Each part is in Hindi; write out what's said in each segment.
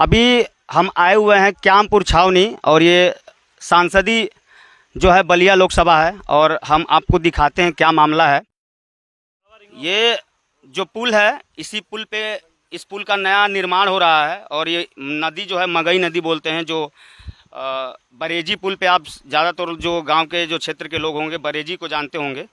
अभी हम आए हुए हैं क्यामपुर छावनी और ये सांसदी जो है बलिया लोकसभा है और हम आपको दिखाते हैं क्या मामला है। ये जो पुल है इस पुल का नया निर्माण हो रहा है और ये नदी जो है मगई नदी बोलते हैं, जो बरेजी पुल पे आप ज़्यादातर जो गांव के जो क्षेत्र के लोग होंगे बरेजी को जानते होंगे।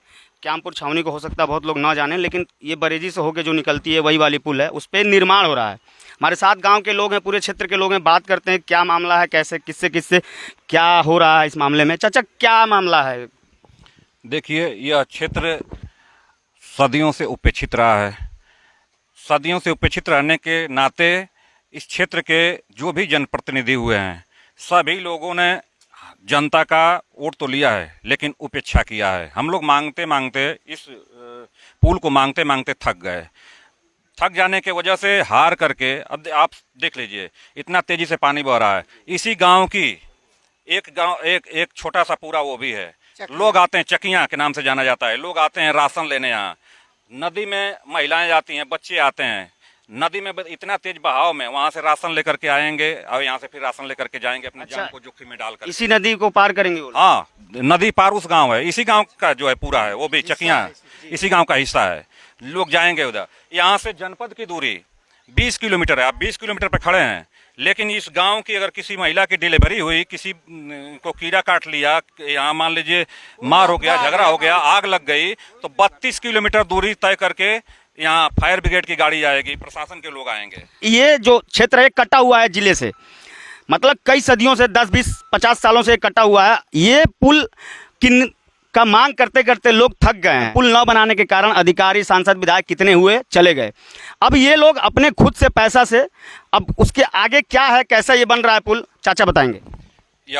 क्यामपुर छावनी को हो सकता है बहुत लोग ना जाने, लेकिन ये बरेजी से होकर जो निकलती है वही वाली पुल है, उस पर निर्माण हो रहा है। हमारे साथ गांव के लोग हैं, पूरे क्षेत्र के लोग हैं, बात करते हैं क्या मामला है, कैसे किससे क्या हो रहा है इस मामले में। चाचा क्या मामला है? देखिए, यह क्षेत्र सदियों से उपेक्षित रहा है। सदियों से उपेक्षित रहने के नाते इस क्षेत्र के जो भी जनप्रतिनिधि हुए हैं सभी लोगों ने जनता का वोट तो लिया है लेकिन उपेक्षा किया है। हम लोग मांगते मांगते इस पुल को मांगते मांगते थक गए। थक जाने के वजह से हार करके अब आप देख लीजिए इतना तेजी से पानी बह रहा है। इसी गांव की एक छोटा सा पूरा वो भी है। लोग आते हैं, चकियां के नाम से जाना जाता है, लोग आते हैं राशन लेने। यहाँ नदी में महिलाएं जाती हैं, बच्चे आते हैं। नदी में इतना तेज बहाव में वहां से राशन लेकर के आएंगे और यहाँ से फिर राशन लेकर के जाएंगे अपनी जान को जोखिम में डालकर। इसी नदी को पार करेंगे वो? हाँ, नदी पार उस गांव है, इसी गांव का जो है पूरा है, वो भी चकियां इसी गांव का हिस्सा है। लोग जाएंगे उधर। यहाँ से जनपद की दूरी 20 किलोमीटर है। आप 20 किलोमीटर पे खड़े हैं, लेकिन इस गांव की अगर किसी महिला की डिलीवरी हुई, किसी को कीड़ा काट लिया, यहाँ मान लीजिए मार हो गया, झगड़ा हो गया, आग लग गई, तो 32 किलोमीटर दूरी तय करके यहाँ फायर ब्रिगेड की गाड़ी आएगी, प्रशासन के लोग आएंगे। ये जो क्षेत्र है कटा हुआ है जिले से, मतलब कई सदियों से 10, 20, 50 सालों से कटा हुआ है। ये पुल का मांग करते करते लोग थक गए हैं। पुल न बनाने के कारण अधिकारी, सांसद, विधायक कितने हुए चले गए। अब ये लोग अपने खुद से पैसा से, अब उसके आगे क्या है, कैसा ये बन रहा है पुल, चाचा बताएंगे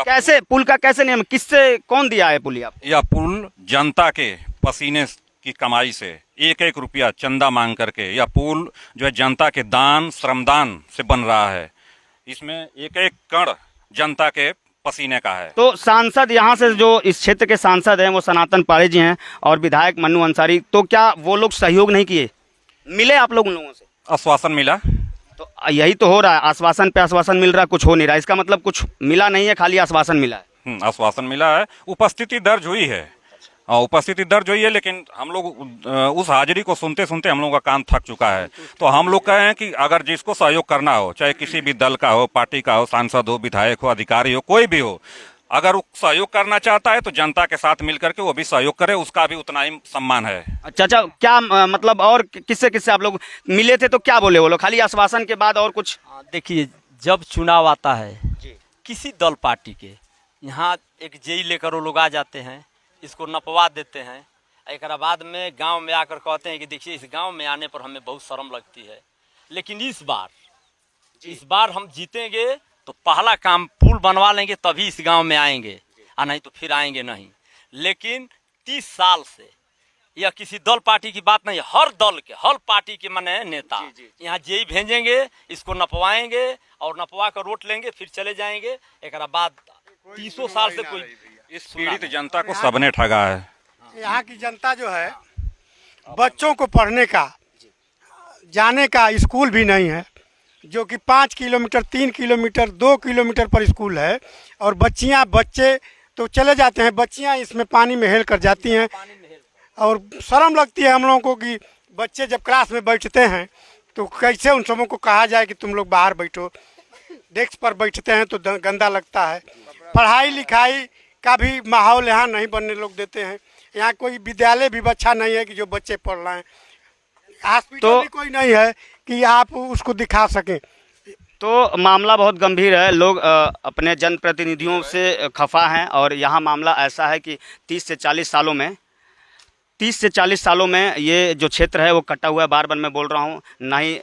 कैसे पुल का कैसे नियम, किससे कौन दिया है पुल? यह पुल जनता के पसीने की कमाई से एक एक रुपया चंदा मांग करके यह पुल जो है जनता के दान, श्रमदान से बन रहा है। इसमें एक एक कण जनता के पसीने का है। तो सांसद यहाँ से जो इस क्षेत्र के सांसद हैं वो सनातन पाड़े जी हैं और विधायक मन्नू अंसारी, तो क्या वो लोग सहयोग नहीं किए? मिले आप लोग उन लोगों से? आश्वासन मिला। तो यही तो हो रहा है, आश्वासन पे आश्वासन मिल रहा है, कुछ हो नहीं रहा। इसका मतलब कुछ मिला नहीं है, खाली आश्वासन मिला है। आश्वासन मिला है, उपस्थिति दर्ज हुई है। उपस्थिति दर्ज हुई है, लेकिन हम लोग उस हाजिरी को सुनते सुनते हम लोगों का कान थक चुका है। तो हम लोग कहें कि अगर जिसको सहयोग करना हो, चाहे किसी भी दल का हो, पार्टी का हो, सांसद हो, विधायक हो, अधिकारी हो, कोई भी हो, अगर वो सहयोग करना चाहता है तो जनता के साथ मिलकर के वो भी सहयोग करे, उसका भी उतना ही सम्मान है। अच्छा, क्या मतलब और किससे किससे आप लोग मिले थे, तो क्या बोले वो लोग? खाली आश्वासन के बाद और कुछ? देखिए, जब चुनाव आता है किसी दल पार्टी के, यहाँ एक जेई लेकर वो लोग आ जाते हैं, इसको नपवा देते हैं। एक बाद में गांव में आकर कहते हैं कि देखिए इस गांव में आने पर हमें बहुत शर्म लगती है, लेकिन इस बार हम जीतेंगे तो पहला काम पुल बनवा लेंगे, तभी इस गांव में आएंगे, और नहीं तो फिर आएंगे नहीं। लेकिन 30 साल से यह किसी दल पार्टी की बात नहीं, हर दल के, हर पार्टी के माने नेता यहाँ जेई भेजेंगे, इसको नपवाएंगे और नपवा कर वोट लेंगे, फिर चले जाएंगे। एक बाद 30 साल से कोई इस पीड़ित जनता को सबने ठगा है। यहाँ की जनता जो है, बच्चों को पढ़ने का, जाने का स्कूल भी नहीं है, जो कि 5 किलोमीटर, 3 किलोमीटर, 2 किलोमीटर पर स्कूल है, और बच्चे तो चले जाते हैं, बच्चियाँ इसमें पानी में हेल कर जाती हैं, और शर्म लगती है हम लोगों को कि बच्चे जब क्लास में बैठते हैं तो कैसे उन सबों को कहा जाए कि तुम लोग बाहर बैठो। डेस्क पर बैठते हैं तो गंदा लगता है। पढ़ाई लिखाई का भी माहौल यहाँ नहीं बनने लोग देते हैं। यहाँ कोई विद्यालय भी अच्छा नहीं है कि जो बच्चे पढ़ रहे हैं। हॉस्पिटल भी कोई नहीं है कि आप उसको दिखा सकें। तो मामला बहुत गंभीर है। लोग अपने जनप्रतिनिधियों से खफा हैं और यहाँ मामला ऐसा है कि 30 से 40 सालों में ये जो क्षेत्र है वो कटा हुआ है। बार बार मैं बोल रहा हूँ, ना ही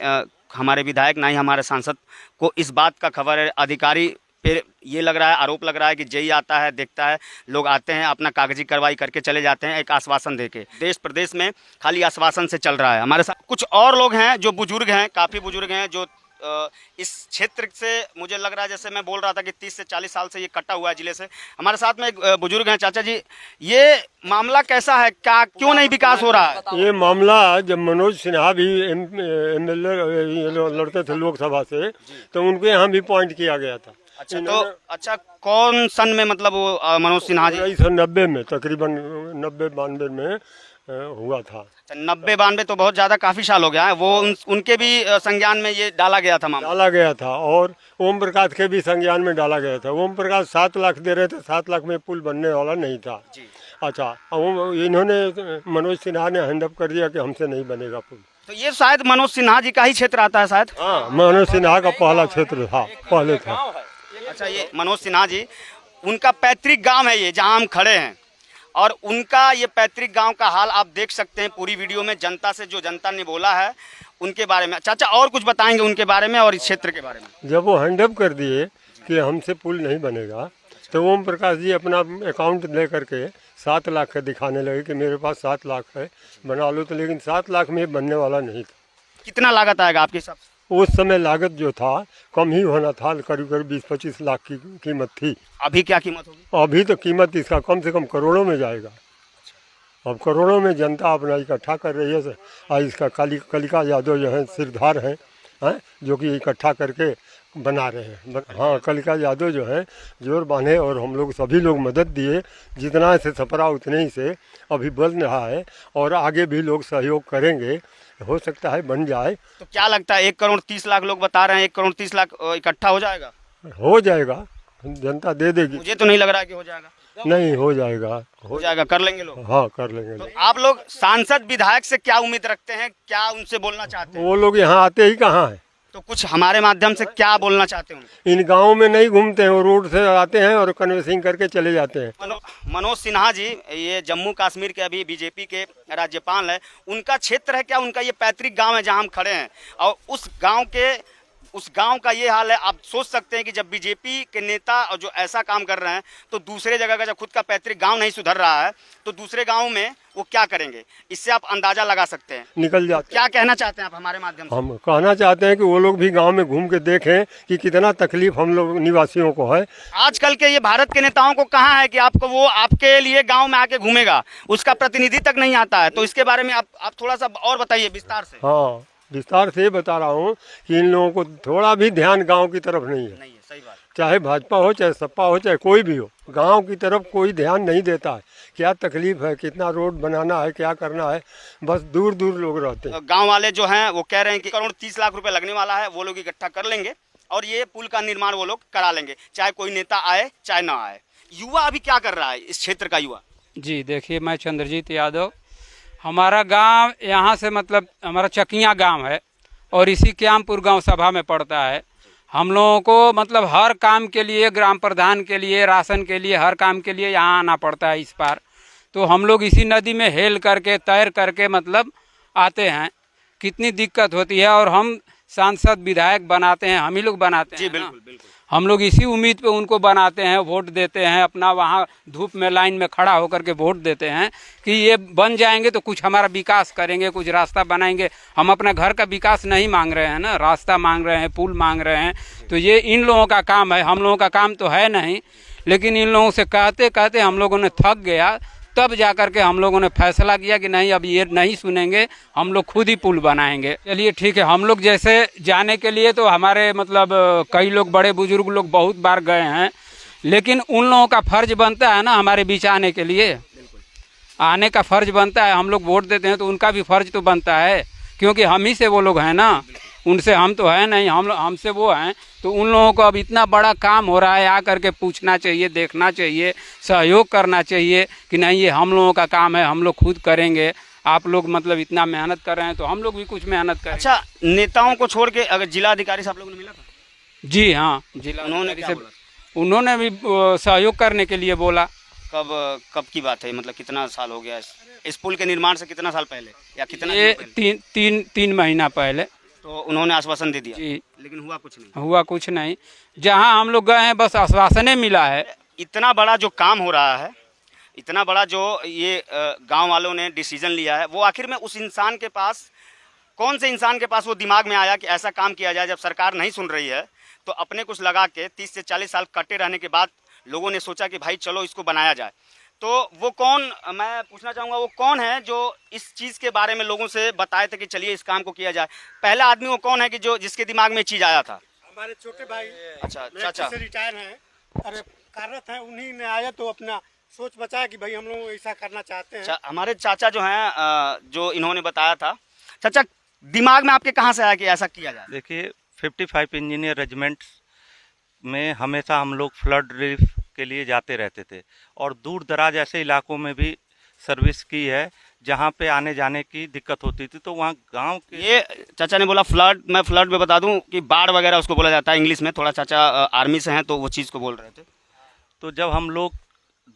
हमारे विधायक ना ही हमारे सांसद को इस बात का खबर है। अधिकारी फिर ये लग रहा है, आरोप लग रहा है कि जेई आता है, देखता है, लोग आते हैं, अपना कागजी कार्रवाई करके चले जाते हैं, एक आश्वासन देके। देश प्रदेश में खाली आश्वासन से चल रहा है। हमारे साथ कुछ और लोग हैं जो बुजुर्ग हैं, काफ़ी बुजुर्ग हैं, जो इस क्षेत्र से मुझे लग रहा है, जैसे मैं बोल रहा था कि 30 से 40 साल से ये कटा हुआ है जिले से। हमारे साथ में एक बुजुर्ग हैं, चाचा जी, ये मामला कैसा है, क्या क्यों नहीं विकास हो रहा है? ये मामला जब मनोज सिन्हा भी MLA लड़ते थे लोकसभा से, तो उनके यहाँ भी पॉइंट किया गया था। अच्छा, तो अच्छा कौन सन में मतलब वो मनोज सिन्हा जी? 1990 में तकरीबन 90-92 में हुआ था। 90-92 तो बहुत ज़्यादा काफ़ी साल हो गया है। वो उनके भी संज्ञान में ये डाला गया था मामला? डाला गया था, और ओम प्रकाश के भी संज्ञान में डाला गया था। ओम प्रकाश 7 लाख दे रहे थे, 7 लाख में पुल बनने वाला नहीं था जी। अच्छा, इन्होंने मनोज सिन्हा ने हैंडअप कर दिया कि हमसे नहीं बनेगा पुल। तो ये शायद मनोज सिन्हा जी का ही क्षेत्र आता है शायद? हाँ, मनोज सिन्हा का पहला क्षेत्र था, पहले था। अच्छा, ये मनोज सिन्हा जी, उनका पैतृक गांव है ये जहां हम खड़े हैं, और उनका ये पैतृक गांव का हाल आप देख सकते हैं पूरी वीडियो में। जनता से जो जनता ने बोला है उनके बारे में। चाचा और कुछ बताएंगे उनके बारे में और इस क्षेत्र के बारे में? जब वो हैंडअप कर दिए कि हमसे पुल नहीं बनेगा, तो ओम प्रकाश जी अपना अकाउंट ले करके 7 लाख का दिखाने लगे कि मेरे पास 7 लाख है, बना लो। तो लेकिन 7 लाख में बनने वाला नहीं था। कितना लागत आएगा आपके हिसाब से? उस समय लागत जो था कम ही होना था, करीब करीब 20-25 लाख की कीमत थी। अभी क्या कीमत होगी? अभी तो कीमत इसका कम से कम करोड़ों में जाएगा। अब करोड़ों में जनता अपना इकट्ठा कर रही है। और इसका कलिका यादव जो है सिरधार हैं, जो कि इकट्ठा करके बना रहे हैं। हाँ, कलिका यादव जो है जोर बांधे, और हम लोग सभी लोग मदद दिए, जितना से सपरा उतने ही से अभी बन रहा है, और आगे भी लोग सहयोग करेंगे, हो सकता है बन जाए। तो क्या लगता है 1 करोड़ 30 लाख लोग बता रहे हैं, 1 करोड़ 30 लाख इकट्ठा हो जाएगा? हो जाएगा, जनता दे देगी। मुझे तो नहीं लग रहा है कि हो जाएगा। नहीं, हो जाएगा, हो जाएगा, कर लेंगे लोग। हाँ, कर लेंगे। तो आप लोग सांसद विधायक से क्या उम्मीद रखते हैं, क्या उनसे बोलना चाहते हैं? वो लोग यहाँ आते ही कहाँ हैं? तो कुछ हमारे माध्यम से क्या बोलना चाहते हैं उनको? इन गाँव में नहीं घूमते हैं, वो रोड से आते हैं और कन्वेंसिंग करके चले जाते हैं। मनोज सिन्हा जी, ये जम्मू कश्मीर के अभी बीजेपी के राज्यपाल है, उनका क्षेत्र है क्या? उनका ये पैतृक गांव है जहां हम खड़े हैं, और उस गांव का ये हाल है। आप सोच सकते हैं कि जब बीजेपी के नेता और जो ऐसा काम कर रहे हैं, तो दूसरे जगह का जब खुद का पैतृक गांव नहीं सुधर रहा है, तो दूसरे गांव में वो क्या करेंगे, इससे आप अंदाजा लगा सकते हैं। निकल जाते। क्या कहना चाहते हैं आप हमारे माध्यम से? हम कहना चाहते हैं कि वो लोग भी गांव में घूम के देखें कि कितना तकलीफ हम लोग निवासियों को है। आजकल के ये भारत के नेताओं को कहाँ है कि आपको वो आपके लिए गांव में आके घूमेगा, उसका प्रतिनिधि तक नहीं आता है। तो इसके बारे में आप थोड़ा सा और बताइए विस्तार से। हाँ, विस्तार से बता रहा हूँ कि इन लोगों को थोड़ा भी ध्यान गांव की तरफ नहीं है। सही बात। चाहे भाजपा हो, चाहे सपा हो, चाहे कोई भी हो, गांव की तरफ कोई ध्यान नहीं देता है। क्या तकलीफ है, कितना रोड बनाना है, क्या करना है, बस दूर दूर लोग रहते हैं। गांव वाले जो हैं वो कह रहे हैं कि 1 करोड़ 30 लाख रुपए लगने वाला है, वो लोग इकट्ठा कर लेंगे और ये पुल का निर्माण वो लोग करा लेंगे, चाहे कोई नेता आए चाहे ना आए। युवा अभी क्या कर रहा है इस क्षेत्र का युवा? जी देखिए, मैं चंद्रजीत यादव, हमारा गांव यहाँ से मतलब हमारा चकिया गांव है और इसी क्यामपुर गांव सभा में पड़ता है। हम लोगों को मतलब हर काम के लिए, ग्राम प्रधान के लिए, राशन के लिए, हर काम के लिए यहाँ आना पड़ता है इस पार। तो हम लोग इसी नदी में हेल करके, तैर करके मतलब आते हैं। कितनी दिक्कत होती है, और हम सांसद विधायक बनाते हैं, हम ही लोग बनाते हैं। जी बिल्कुल बिल्कुल। हम लोग इसी उम्मीद पे उनको बनाते हैं, वोट देते हैं, अपना वहाँ धूप में लाइन में खड़ा होकर के वोट देते हैं कि ये बन जाएंगे तो कुछ हमारा विकास करेंगे, कुछ रास्ता बनाएंगे। हम अपना घर का विकास नहीं मांग रहे हैं ना, रास्ता मांग रहे हैं, पुल मांग रहे हैं। तो ये इन लोगों का काम है, हम लोगों का काम तो है नहीं। लेकिन इन लोगों से कहते कहते हम लोगों ने थक गया, तब जा कर के हम लोगों ने फैसला किया कि नहीं, अब ये नहीं सुनेंगे, हम लोग खुद ही पुल बनाएंगे। चलिए ठीक है, हम लोग जैसे जाने के लिए तो हमारे मतलब कई लोग, बड़े बुजुर्ग लोग बहुत बार गए हैं, लेकिन उन लोगों का फर्ज बनता है ना हमारे बीच आने के लिए, आने का फर्ज बनता है। हम लोग वोट देते हैं तो उनका भी फर्ज तो बनता है, क्योंकि हम ही से वो लोग हैं ना, उनसे हम तो है नहीं, हमसे वो हैं। तो उन लोगों को अब इतना बड़ा काम हो रहा है, आ करके पूछना चाहिए, देखना चाहिए, सहयोग करना चाहिए कि नहीं ये हम लोगों का काम है, हम लोग खुद करेंगे। आप लोग मतलब इतना मेहनत कर रहे हैं तो हम लोग भी कुछ मेहनत करें। अच्छा, नेताओं को छोड़ के अगर जिलाधिकारी से आप लोगों ने मिला था? जी हाँ, जिला उन्होंने भी सहयोग करने के लिए बोला। कब की बात है, मतलब कितना साल हो गया इस पुल के निर्माण से? कितना साल पहले या कितना? ये तीन महीना पहले। तो उन्होंने आश्वासन दे दिया जी, लेकिन हुआ कुछ नहीं। जहां हम लोग गए हैं बस आश्वासन मिला है। इतना बड़ा जो काम हो रहा है, इतना बड़ा जो ये गांव वालों ने डिसीजन लिया है, वो आखिर में उस इंसान के पास कौन से इंसान के पास वो दिमाग में आया कि ऐसा काम किया जाए? जब सरकार नहीं सुन रही है तो अपने कुछ लगा के 30 से 40 साल कटे रहने के बाद लोगों ने सोचा कि भाई चलो इसको बनाया जाए। तो वो कौन, मैं पूछना चाहूँगा वो कौन है जो इस चीज़ के बारे में लोगों से बताए थे कि चलिए इस काम को किया जाए? पहला आदमी वो कौन है कि जो जिसके दिमाग में चीज़ आया था? हमारे छोटे भाई अच्छा, मिलिट्री चाचा। से रिटायर हैं, अरे कार्यरत हैं, उन्हीं ने आया तो अपना सोच बचाया कि भाई हम लोग ऐसा करना चाहते हैं। हमारे चाचा जो हैं, जो इन्होंने बताया था। चाचा, दिमाग में आपके कहाँ से आया कि ऐसा किया जाए? देखिए 55 इंजीनियर रेजिमेंट में हमेशा हम लोग फ्लड रिलीफ के लिए जाते रहते थे और दूर दराज ऐसे इलाकों में भी सर्विस की है जहाँ पे आने जाने की दिक्कत होती थी। तो वहाँ गांव के ये चाचा ने बोला फ्लड, मैं फ्लड में बता दूं कि बाढ़ वगैरह उसको बोला जाता है इंग्लिश में। थोड़ा चाचा आर्मी से हैं तो वो चीज़ को बोल रहे थे। तो जब हम लोग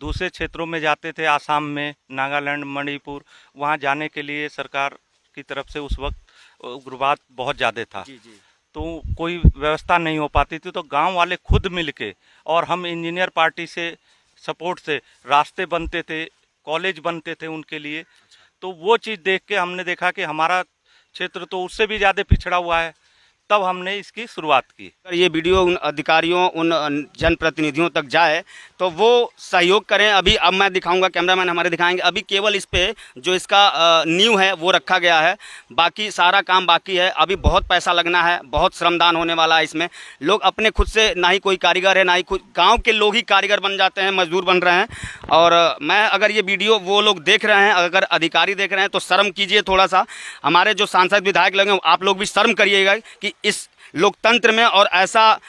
दूसरे क्षेत्रों में जाते थे, आसाम में, नागालैंड, मणिपुर, वहाँ जाने के लिए सरकार की तरफ से उस वक्त उग्रवाद बहुत ज़्यादा था। जी जी। तो कोई व्यवस्था नहीं हो पाती थी। तो गांव वाले खुद मिलके और हम इंजीनियर पार्टी से सपोर्ट से रास्ते बनते थे, कॉलेज बनते थे उनके लिए। तो वो चीज़ देख के हमने देखा कि हमारा क्षेत्र तो उससे भी ज़्यादा पिछड़ा हुआ है, तब हमने इसकी शुरुआत की। अगर ये वीडियो उन अधिकारियों, उन जनप्रतिनिधियों तक जाए तो वो सहयोग करें। अभी अब मैं दिखाऊंगा, कैमरामैन हमारे दिखाएंगे। अभी केवल इस पे जो इसका नींव है वो रखा गया है, बाकी सारा काम बाकी है। अभी बहुत पैसा लगना है, बहुत श्रमदान होने वाला है इसमें। लोग अपने खुद से, ना ही कोई कारीगर है, ना ही खुद गाँव के लोग ही कारीगर बन जाते हैं, मजदूर बन रहे हैं। और मैं अगर ये वीडियो वो लोग देख रहे हैं, अगर अधिकारी देख रहे हैं तो शर्म कीजिए थोड़ा सा। हमारे जो सांसद विधायक लोग हैं आप लोग भी शर्म करिएगा कि इस लोकतंत्र में और ऐसा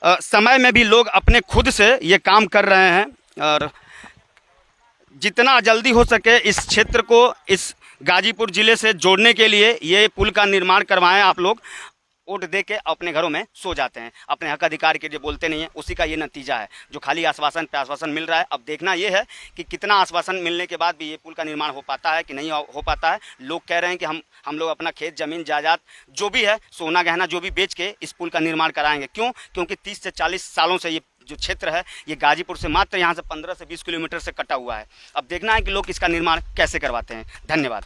समय में भी लोग अपने खुद से ये काम कर रहे हैं। और जितना जल्दी हो सके इस क्षेत्र को इस गाजीपुर ज़िले से जोड़ने के लिए ये पुल का निर्माण करवाएं। आप लोग वोट दे के अपने घरों में सो जाते हैं, अपने हक अधिकार के लिए बोलते नहीं हैं, उसी का ये नतीजा है जो खाली आश्वासन पे आश्वासन मिल रहा है। अब देखना ये है कि कितना आश्वासन मिलने के बाद भी ये पुल का निर्माण हो पाता है कि नहीं हो पाता है। लोग कह रहे हैं कि हम लोग अपना खेत, ज़मीन, जायदाद जो भी है, सोना गहना जो भी बेच के इस पुल का निर्माण कराएंगे। क्यों? क्योंकि 30 से 40 सालों से ये जो क्षेत्र है ये गाजीपुर से मात्र यहाँ से 15 से 20 किलोमीटर से कटा हुआ है। अब देखना है कि लोग इसका निर्माण कैसे करवाते हैं। धन्यवाद।